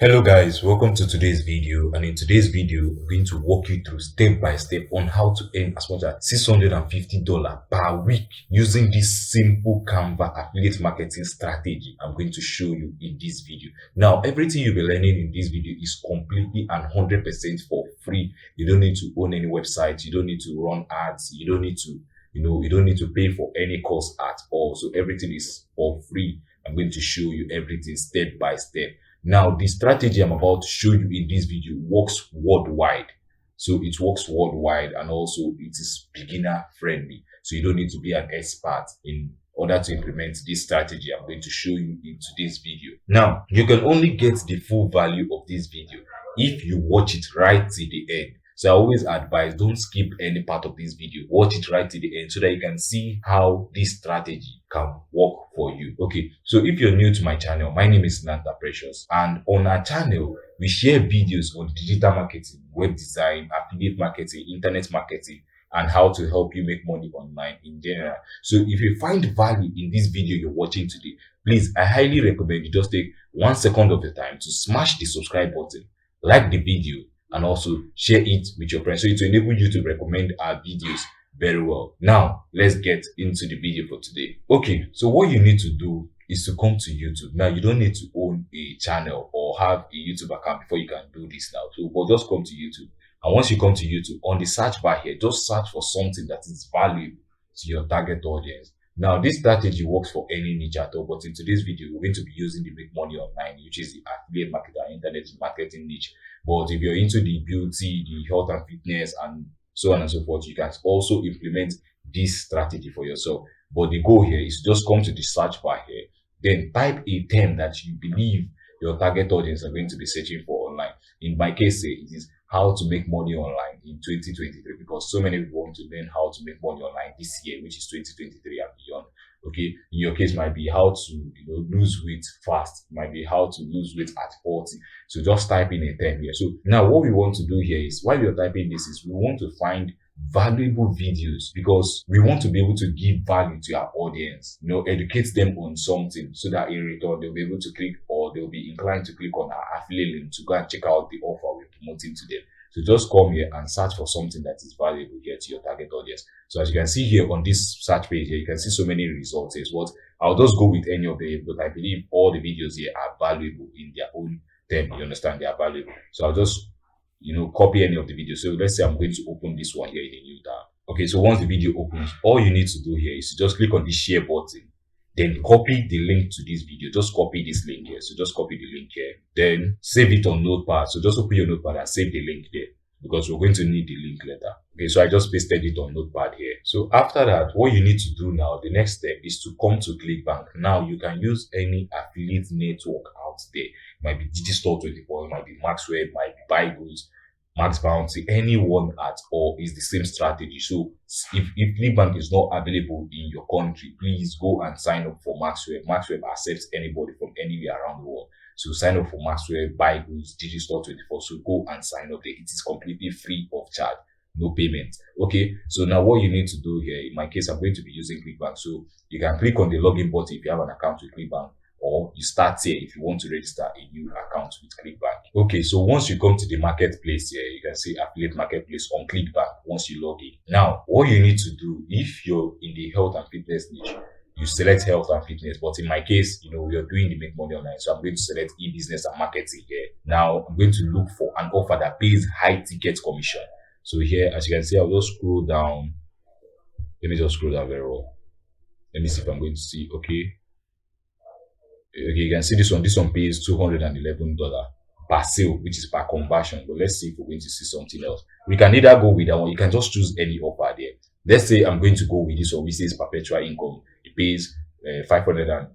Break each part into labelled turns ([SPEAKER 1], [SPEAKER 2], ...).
[SPEAKER 1] Hello guys, welcome to today's video, and in today's video we're going to walk you through step by step on how to earn as much as $650 per week using this simple Canva affiliate marketing strategy I'm going to show you in this video. Now everything you'll be learning in this video is completely and 100% for free. You don't need to own any website, you don't need to run ads, you don't need to you don't need to pay for any course at all. So everything is for free. I'm going to show you everything step by step. Now, the strategy I'm about to show you in this video works worldwide. So it works worldwide, and also it is beginner friendly. So you don't need to be an expert in order to implement this strategy I'm going to show you in today's video. Now, you can only get the full value of this video if you watch it right till the end. So I always advise, don't skip any part of this video. Watch it right to the end so that you can see how this strategy can work for you. Okay, so if you're new to my channel, my name is 𝗢𝗂𝗿 𝗥𝗲𝗱𝗧 and on our channel, we share videos on digital marketing, web design, affiliate marketing, internet marketing, and how to help you make money online in general. So if you find value in this video you're watching today, please, I highly recommend you just take 1 second of your time to smash the subscribe button, like the video, and also share it with your friends so it will enable you to recommend our videos very well. Now let's get into the video for today. Okay, so what you need to do is to come to YouTube. Now you don't need to own a channel or have a YouTube account before you can do this now. So but just come to YouTube, and once you come to YouTube, on the search bar here, just search for something that is valuable to your target audience. Now, this strategy works for any niche at all, but in today's video, we're going to be using the make money online, which is the affiliate marketing and internet marketing niche. But if you're into the beauty, the health and fitness, and so on and so forth, you can also implement this strategy for yourself. But the goal here is to just come to the search bar here, then type a term that you believe your target audience are going to be searching for online. In my case, it is how to make money online in 2023, because so many people want to learn how to make money online this year, which is 2023 and beyond. Okay, in your case might be how to lose weight fast, might be how to lose weight at 40. So just type in a term here. So now what we want to do here is, while you're typing this, is we want to find valuable videos, because we want to be able to give value to our audience, educate them on something, so that in return they'll be able to click, or they'll be inclined to click on our affiliate link to go and check out the offer we're promoting to them. So just come here and search for something that is valuable here to your target audience. So as you can see here on this search page here, you can see so many results. Is what I'll just go with any of them, but I believe all the videos here are valuable in their own term. You understand, they are valuable. So I'll just copy any of the videos. So let's say I'm going to open this one here in a new tab. Okay, so once the video opens, all you need to do here is to just click on the share button, then copy the link to this video. Just copy this link here. So just copy the link here, then save it on Notepad. So just open your Notepad and save the link there, because we're going to need the link later. Okay, so I just pasted it on Notepad here. So after that, what you need to do now, the next step is to come to clickbank. Now you can use any affiliate network out there. It might be 𝗢𝗖𝗍𝗏, it might be Maxwell, it might be 𝗙𝗂𝗿, Max Bounty, anyone at all is the same strategy. So if clickbank is not available in your country, please go and sign up for Maxwell. Maxwell accepts anybody from anywhere around the world. So sign up for Maxwell, 𝗙𝗂𝗿, 𝗢𝗖𝗍𝗏. So go and sign up there. It is completely free of charge, no payment. Okay, so now what you need to do here, in my case, I'm going to be using clickbank. So you can click on the login button if you have an account with clickbank, or you start here if you want to register a new account with clickbank. Okay, so once you come to the marketplace here, you can see affiliate marketplace on clickbank once you log in. Now, what you need to do, if you're in the health and fitness niche, you select health and fitness. But in my case, we are doing the make money online, so I'm going to select e-business and marketing here. Now, I'm going to look for an offer that pays high ticket commission. So here, as you can see, I'll just scroll down. Let me just scroll down very well. Let me see if I'm going to see. Okay, you can see this one pays $211 per sale, which is per conversion. But let's see if we're going to see something else. We can either go with that one. You can just choose any offer there. Let's say I'm going to go with this one, which is perpetual income. It pays $511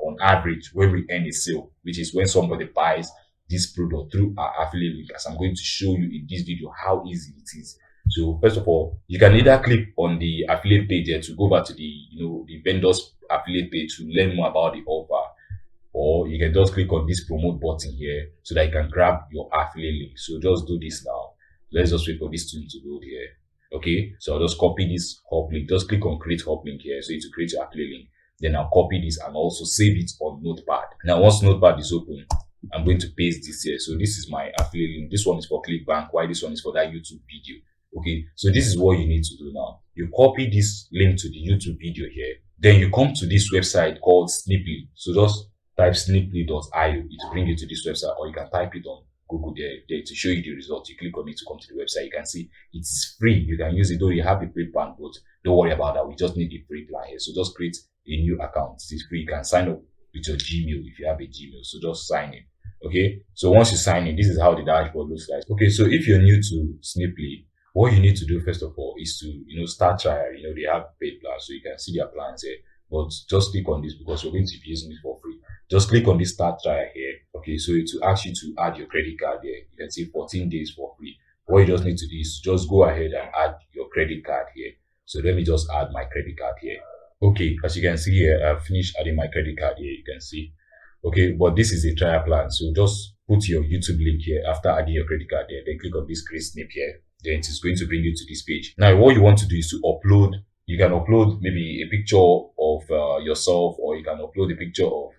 [SPEAKER 1] on average when we end a sale, which is when somebody buys this product through our affiliate link, as I'm going to show you in this video how easy it is. So first of all, you can either click on the affiliate page here to go back to the the vendor's affiliate page to learn more about the offer, or you can just click on this promote button here so that you can grab your affiliate link. So just do this now. Let's just wait for this tool to load here. Okay, so I'll just copy this hub link. Just click on create hub link here, so to create your affiliate link. Then I'll copy this and also save it on Notepad. Now once Notepad is open, I'm going to paste this here. So this is my affiliate link. This one is for clickbank, while this one is for that YouTube video. Okay, so this is what you need to do now. You copy this link to the YouTube video here. Then you come to this website called 𝗢𝗡ly. So just type 𝗢𝗡ly.io. It will bring you to this website, or you can type it on Google there to show you the results. You click on it to come to the website. You can see it's free. You can use it, though you have a paid plan, but don't worry about that. We just need a free plan here. So just create a new account. It's free. You can sign up with your Gmail if you have a Gmail. So just sign in. Okay. So once you sign in, this is how the dashboard looks like. Okay. So if you're new to 𝗢𝗡ly, what you need to do first of all is to start trial. They have paid plans, so you can see their plans here. But just click on this because we're going to be using it for free. Just click on this start trial here. Okay, so it will ask you to add your credit card there. You can see 14 days for free. What you just need to do is just go ahead and add your credit card here. So let me just add my credit card here. Okay, as you can see here, I've finished adding my credit card here. You can see. Okay, but this is a trial plan. So just put your YouTube link here after adding your credit card there. Then click on this create snip here. Then it is going to bring you to this page. Now, what you want to do is to upload. You can upload maybe a picture of yourself, or you can upload a picture of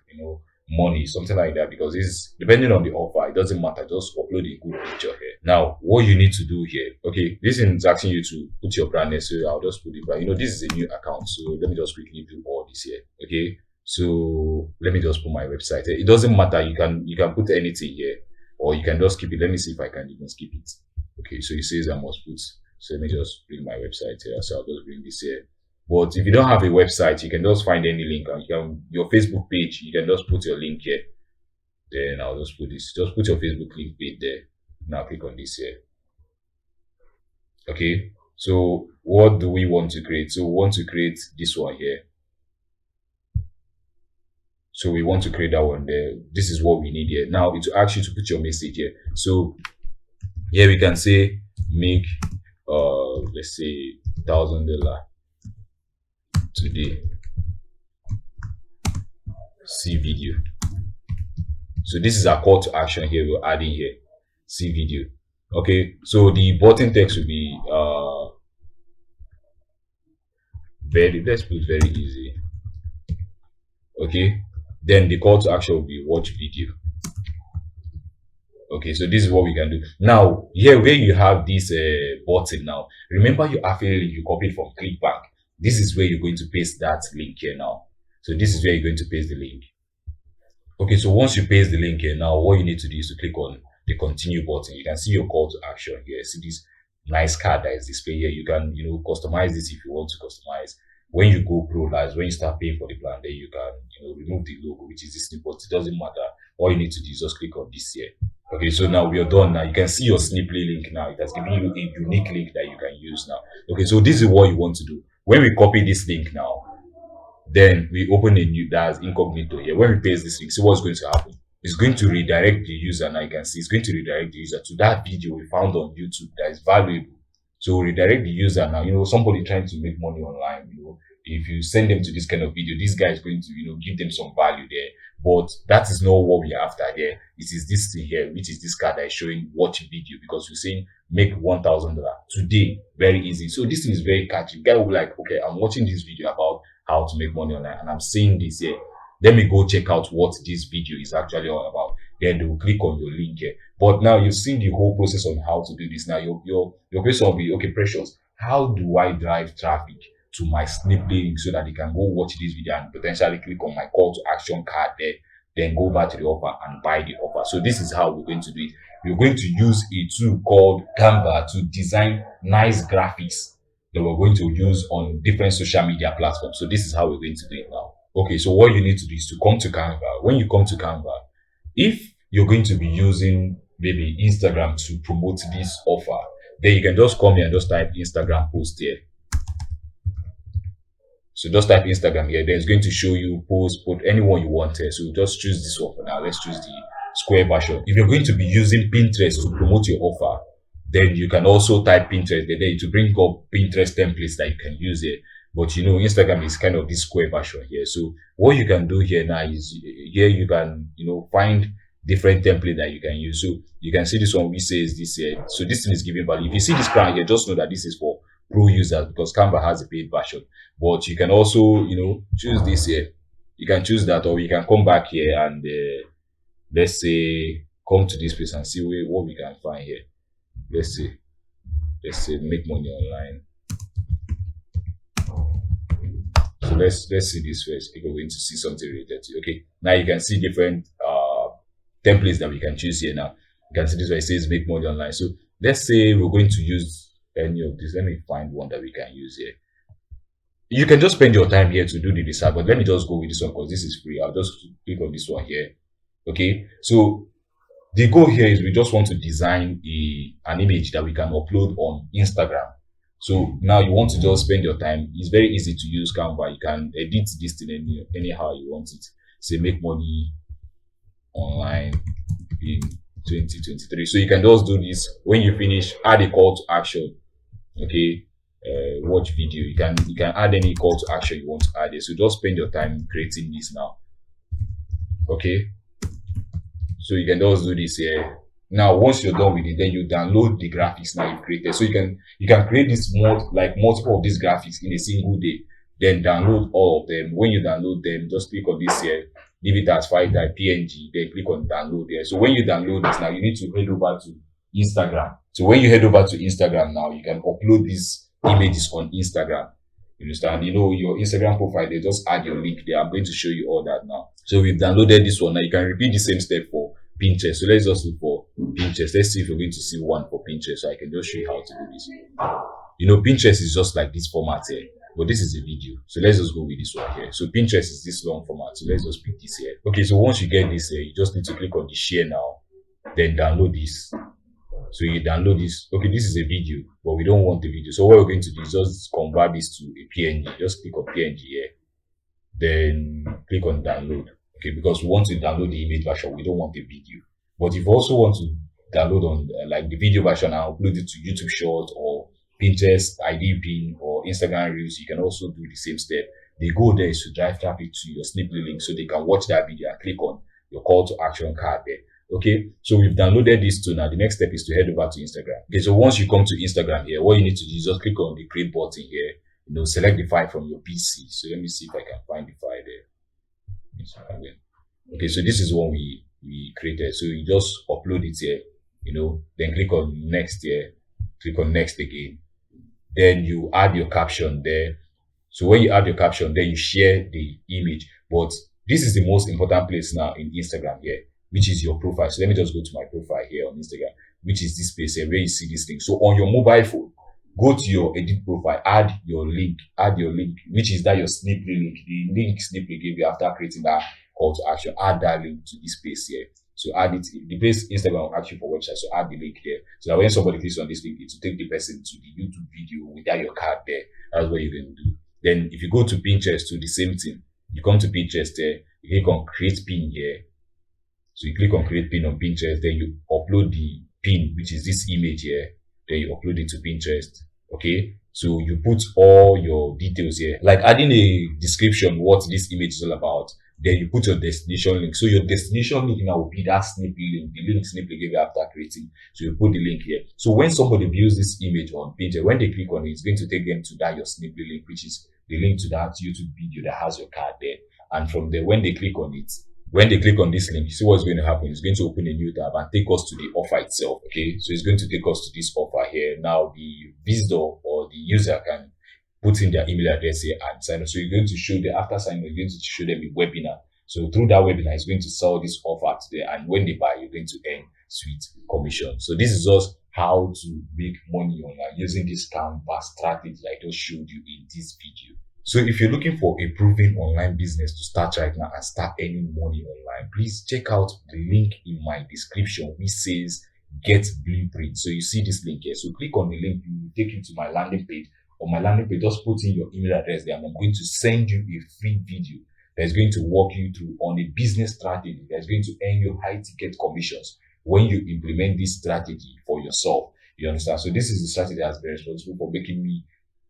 [SPEAKER 1] money, something like that, because it's depending on the offer. It doesn't matter. Just upload a good picture here. Now, what you need to do here, okay, this is asking you to put your brand name, so I'll just put it. But this is a new account, so let me just quickly do all this here. Okay, so let me just put my website here. It doesn't matter. You can put anything here, or you can just keep it. Let me see if I can even skip it. Okay, so it says I must put. So let me just bring my website here. So I'll just bring this here. But if you don't have a website, you can just find any link, and your Facebook page, you can just put your link here. Then I'll just put this. Just put your Facebook link page there. Now click on this here. Okay. So what do we want to create? So we want to create this one here. So we want to create that one there. This is what we need here. Now it will ask you to put your message here. So here we can say make let's say $1,000 today. See video. So this is our call to action here. We're adding here. See video. Okay. So the button text will be let's put very easy. Okay. Then the call to action will be watch video. Okay, so this is what we can do. Now, here where you have this button now, remember your affiliate link you copied from clickbank. This is where you're going to paste that link here now. So this is where you're going to paste the link. Okay, so once you paste the link here now, what you need to do is to click on the continue button. You can see your call to action here. See this nice card that is displayed here. You can customize this if you want to customize. When you go pro, when you start paying for the plan, then you can remove the logo, which is this thing, but it doesn't matter. All you need to do is just click on this here. Okay, so now we are done. Now you can see your 𝗢𝗡ly link now. It has given you a unique link that you can use now. Okay, so this is what you want to do. When we copy this link now, then we open a new that's incognito here. When we paste this link, see what's going to happen. It's going to redirect the user. Now you can see it's going to redirect the user to that video we found on YouTube that is valuable. So redirect the user now. Somebody trying to make money online, if you send them to this kind of video, this guy is going to, give them some value there. But that is not what we are after here. It is this thing here, which is this card that is showing watch video, because we're saying make $1,000 today. Very easy. So this thing is very catchy. Guy will be like, okay, I'm watching this video about how to make money online, and I'm seeing this here. Let me go check out what this video is actually all about. Then they will click on your link here. But now you've seen the whole process on how to do this. Now your question will be, okay, Precious, how do I drive traffic to my 𝗢𝗡ly link so that they can go watch this video and potentially click on my call to action card there, then go back to the offer and buy the offer? So this is how we're going to do it. We're going to use a tool called Canva to design nice graphics that we're going to use on different social media platforms. So this is how we're going to do it now. Okay, so what you need to do is to come to Canva. When you come to Canva, if you're going to be using maybe Instagram to promote this offer, then you can just come here and just type Instagram post here. So just type Instagram here. Then it's going to show you post, put anyone you want here. So just choose this one for now. Let's choose the square version. If you're going to be using Pinterest to promote your offer, then you can also type Pinterest. Then to bring up Pinterest templates that you can use here. But Instagram is kind of this square version here. So what you can do here now is here you can find different template that you can use. So you can see this one which says this here. So this thing is giving value. If you see this crown here, just know that this is for pro users, because Canva has a paid version. But you can also choose this here. You can choose that, or you can come back here and let's say come to this place and see what we can find here. Let's say make money online. So let's see this first. If we're going to see something related to, okay, now you can see different templates that we can choose here. Now you can see this where it says make money online. So let's say we're going to use any of this. Let me find one that we can use here. You can just spend your time here to do the research, but let me just go with this one because this is free. I'll just click on this one here. Okay, so the goal here is we just want to design an image that we can upload on Instagram. So now you want to just spend your time. It's very easy to use Canva. You can edit this thing anyhow you want it. Say make money online in 2023. So you can just do this. When you finish, add a call to action. Okay, watch video. You can add any call to action you want to add it. So just spend your time creating this now. Okay, so you can just do this here. Now once you're done with it, then you download the graphics now you've created. So you can create this multiple of these graphics in a single day, then download all of them. When you download them, just click on this here, leave it as file type PNG, then click on download here. So when you download this now, you need to head over to Instagram. So when you head over to Instagram now, you can upload these images on Instagram. You understand? You know, your Instagram profile, they just add your link there. I'm going to show you all that now. So we've downloaded this one. Now you can repeat the same step for Pinterest. So let's just look for Pinterest. Let's see if we're going to see one for Pinterest. So I can just show you how to do this. You know, Pinterest is just like this format here, but this is a video. So let's just go with this one here. So Pinterest is this long format. So let's just pick this here. Okay, so once you get this here, you just need to click on the share now, then download this. So you download this. Okay, this is a video, but we don't want the video. So what we're going to do is just convert this to a PNG. Just click on PNG here, then click on download. Okay, because we want to download the image version, we don't want the video. But if you also want to download on like the video version and upload it to YouTube Short or Pinterest ID pin or Instagram Reels, you can also do the same step. The goal there is to drive traffic to your Snipply link so they can watch that video and click on your call to action card there. Okay, so we've downloaded this too. Now the next step is to head over to Instagram. Okay, so once you come to Instagram here, what you need to do is just click on the create button here. You know, select the file from your PC. So let me see if I can find the file there. Okay, so this is one we created. So you just upload it here, you know, then click on next here, click on next again. Then you add your caption there. So when you add your caption, then you share the image. But this is the most important place now in Instagram here, which is your profile. So let me just go to my profile here on Instagram, which is this place here where you see this thing. So on your mobile phone, go to your edit profile, add your link, which is that your Snipply link, the link Snipply gave you after creating that call to action. Add that link to this place here. So add it, the place Instagram will ask you for website. So add the link here. So that when somebody clicks on this link, it will take the person to the YouTube video without your card there. That's what you're going to do. Then if you go to Pinterest, to the same thing. You come to Pinterest there, you click on create pin here. So you click on create pin on Pinterest, then you upload the pin, which is this image here. Then you upload it to Pinterest. Okay, so you put all your details here, like adding a description what this image is all about. Then you put your destination link. So your destination link now will be that Snipply link, the link Snipply gave you after creating. So you put the link here. So when somebody views this image on Pinterest, when they click on it, it's going to take them to that your Snipply link, which is the link to that YouTube video that has your card there. And from there, when they click on it, when they click on this link, you see what's going to happen. It's going to open a new tab and take us to the offer itself. Okay, so it's going to take us to this offer here. Now the visitor or the user can put in their email address here and sign up. So you're going to show them, after signing up, you're going to show them a webinar. So through that webinar, it's going to sell this offer to them, and when they buy, you're going to earn sweet commission. So this is just how to make money online using this Canva strategy I just showed you in this video. So if you're looking for a proven online business to start right now and start earning money online, please check out the link in my description which says get blueprint. So you see this link here. So click on the link, it will take you to my landing page. On my landing page, just put in your email address there, and I'm going to send you a free video that's going to walk you through on a business strategy that's going to earn you high ticket commissions when you implement this strategy for yourself. You understand? So this is the strategy that's very responsible for making me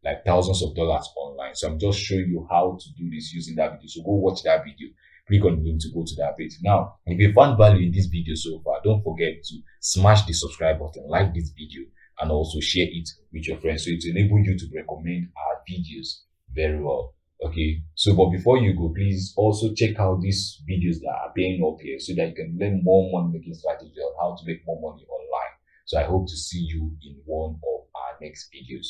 [SPEAKER 1] like thousands of dollars online. So I'm just showing you how to do this using that video. So go watch that video. Click on the link to go to that page. Now, if you found value in this video so far, don't forget to smash the subscribe button, like this video, and also share it with your friends so it will enable you to recommend our videos very well. Okay, so but before you go, please also check out these videos that are being up here so that you can learn more money making strategy on how to make more money online. So I hope to see you in one of our next videos.